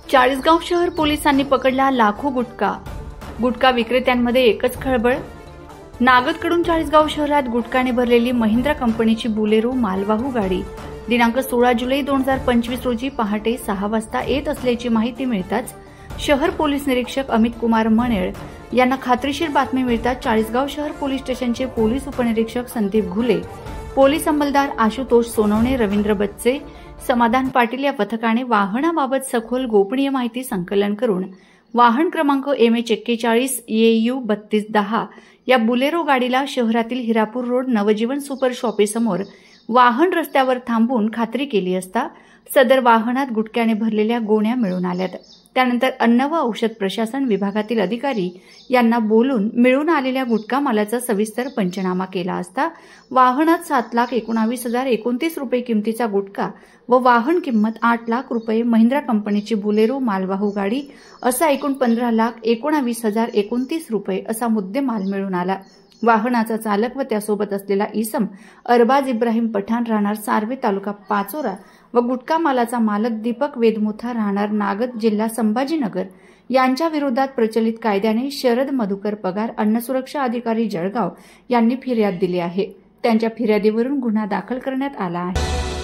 चाळीसगाव शहर पोलिसांनी पकडला लाखो गुटखा। गुटखा विक्रेत्यांमध्ये एकच खळबळ। नागदकडून चाळीसगाव शहरात गुटखाने भरलेली महिंद्रा कंपनीची बुलेरो मालवाहू गाडी दिनांक 16 जुलै 2025 रोजी पहाटे 6 वाजता येत असल्याची माहिती मिळताच शहर पोलीस निरीक्षक अमित कुमार मणेळ यांना खात्रीशीर बातमी मिळताच चाळीसगाव शहर पोलीस स्टेशनचे पोलीस उपनिरीक्षक संदीप घुले, पोलीस अंमलदार आशुतोष सोनवणे, रवींद्र बच्चे, समाधान पाटील या पथकाने वाहनाबाबत सखोल गोपनीय माहिती संकलन करून वाहन क्रमांक MH41 AU 3210 या बुलेरो गाडीला शहरातील हिरापूर रोड नवजीवन सुपर शॉपीसमोर वाहन रस्त्यावर थांबवून खात्री केली असता सदर वाहनात गुटख्याने भरलेल्या गोण्या मिळून आल्यात। त्यानंतर अन्न व औषध प्रशासन विभागातील अधिकारी यांना बोलून मिळून आलेल्या गुटखा मालाचा सविस्तर पंचनामा केला असता वाहनात 7,19,029 रुपये किमतीचा गुटखा व वाहन किंमत 8 लाख रुपये महिंद्रा कंपनीची बुलेरो मालवाहू गाडी असा एकूण 15,19,029 रुपये असा मुद्देमाल मिळून आला। वाहनाचा चालक व त्यासोबत असलेला इसम अरबाज इब्राहिम पठाण राहणार सार्वे तालुका पाचोरा व गुटखा मालाचा मालक दीपक वेदमुथा राहणार नागद जिल्हा संभाजीनगर यांच्या विरोधात प्रचलित कायद्याने शरद मधुकर पगार अन्न सुरक्षा अधिकारी जळगाव यांनी फिर्याद दिली आहे। त्यांच्या फिर्यादीवरून गुन्हा दाखल करण्यात आला आहे।